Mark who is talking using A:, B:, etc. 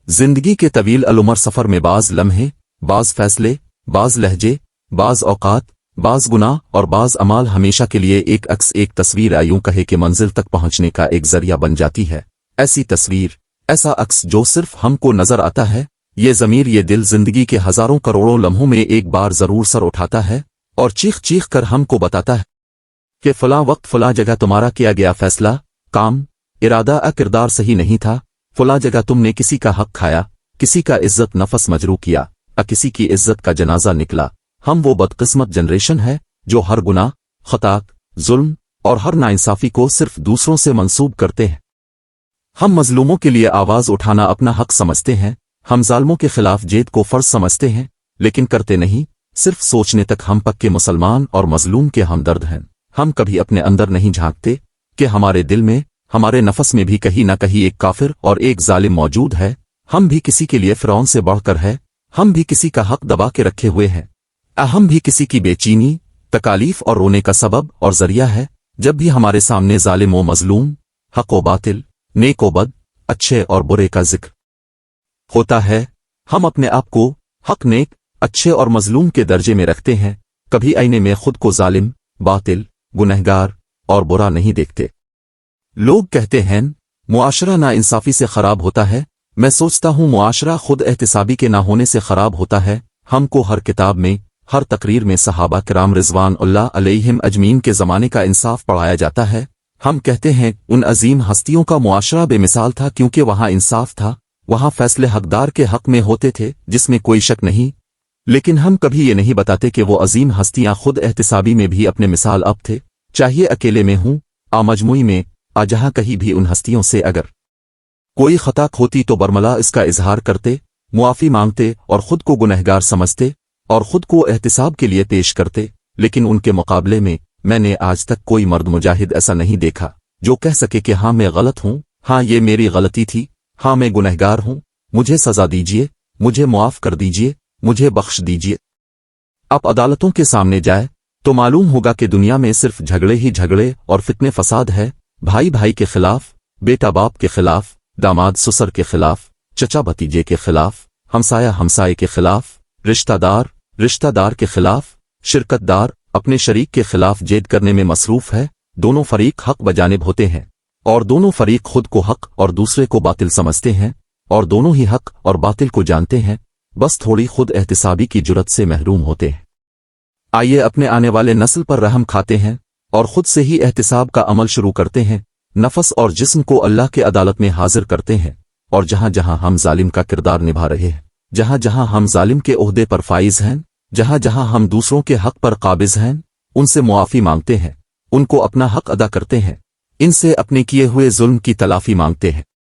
A: जिंदगी के तवील अलुमर सफ़र में बाज़ लम्हे, बाज़ फैसले, बाज़ लहजे, बाज़ औकात, बाज़ गुनाह और बाज़ अमाल हमेशा के लिए एक अक्स एक तस्वीर यूं कहे कि मंजिल तक पहुंचने का एक जरिया बन जाती है। ऐसी तस्वीर, ऐसा अक्स जो सिर्फ हमको नजर आता है, ये ज़मीर ये दिल जिंदगी के हजारों करोड़ों लम्हों में एक बार जरूर सर उठाता है और चीख चीख कर हमको बताता है कि फलां वक्त फलां जगह तुम्हारा किया गया फैसला, काम, इरादा किरदार सही नहीं था। फलां जगह तुमने किसी का हक खाया, किसी का इज्जत नफस मजरू किया, किसी की इज्जत का जनाजा निकला। हम वो बदकिस्मत जनरेशन है जो हर गुनाह, खता, जुल्म और हर नाइंसाफी को सिर्फ दूसरों से मंसूब करते हैं। हम मजलूमों के लिए आवाज उठाना अपना हक समझते हैं, हम जालिमों के खिलाफ जेद को फर्ज समझते हैं, लेकिन करते नहीं। सिर्फ सोचने तक हम पक्के मुसलमान और मजलूम के हमदर्द हैं। हम कभी अपने अंदर नहीं झांकते कि हमारे दिल में, हमारे नफस में भी कहीं न कहीं एक काफिर और एक जालिम मौजूद है। हम भी किसी के लिए फिरौन से बढ़कर है, हम भी किसी का हक दबा के रखे हुए हैं। हम भी किसी की बेचैनी, तकालीफ और रोने का सबब और जरिया है। जब भी हमारे सामने जालिम व मजलूम, हक व बातिल, नेक व बद, अच्छे और बुरे का जिक्र होता है, हम अपने आप को हक, नेक, अच्छे और मजलूम के दर्जे में रखते हैं। कभी आईने में खुद को जालिम, बातिल, गुनहगार और बुरा नहीं देखते। लोग कहते हैं मुआशरा नाइंसाफी से खराब होता है। मैं सोचता हूं मुआशरा खुद एहतिसाबी के ना होने से खराब होता है। हमको हर किताब में, हर तकरीर में सहाबा किराम रिज़वानुल्लाह अलैहिम अजमीन के ज़माने का इंसाफ पढ़ाया जाता है। हम कहते हैं उन अजीम हस्तियों का मुआशरा बेमिसाल था क्योंकि वहां इंसाफ था, वहां फैसले हकदार के हक में होते थे, जिसमें कोई शक नहीं। लेकिन हम कभी ये नहीं बताते कि वो अजीम हस्तियां खुद एहतिसाबी में भी अपने मिसाल अब थे। चाहिए अकेले में हूं, मजमूई में, जहां कहीं भी उन हस्तियों से अगर कोई खता होती तो बरमला इसका इजहार करते, मुआफ़ी मांगते और खुद को गुनहगार समझते और खुद को एहतिसाब के लिए पेश करते। लेकिन उनके मुकाबले में मैंने आज तक कोई मर्द मुजाहिद ऐसा नहीं देखा जो कह सके कि हाँ मैं गलत हूँ, हाँ ये मेरी गलती थी, हाँ मैं गुनहगार हूँ, मुझे सजा दीजिए, मुझे मुआफ कर दीजिए, मुझे बख्श दीजिए। अब अदालतों के सामने जाए तो मालूम होगा कि दुनिया में सिर्फ झगड़े ही झगड़े और फितने फसाद है। भाई भाई के खिलाफ, बेटा बाप के खिलाफ, दामाद ससुर के खिलाफ, चचा भतीजे के खिलाफ, हमसाया हमसाये के खिलाफ, रिश्तेदार रिश्तेदार के खिलाफ, शिरकतदार अपने शरीक के खिलाफ जेद करने में मसरूफ है। दोनों फरीक हक बजानिब होते हैं और दोनों फरीक खुद को हक और दूसरे को बातिल समझते हैं और दोनों ही हक और बातिल को जानते हैं, बस थोड़ी खुद एहतिसाबी की जुर्रत से महरूम होते हैं। आइए अपने आने वाले नस्ल पर रहम खाते हैं और खुद से ही एहतिसाब का अमल शुरू करते हैं। नफस और जिस्म को अल्लाह के अदालत में हाजिर करते हैं और जहां जहां हम जालिम का किरदार निभा रहे हैं, जहां जहां हम जालिम के ओहदे पर फाइज हैं, जहां जहां हम दूसरों के हक पर काबिज हैं, उनसे मुआफ़ी मांगते हैं, उनको अपना हक अदा करते हैं, इनसे अपने किए हुए जुल्म की तलाफी मांगते हैं।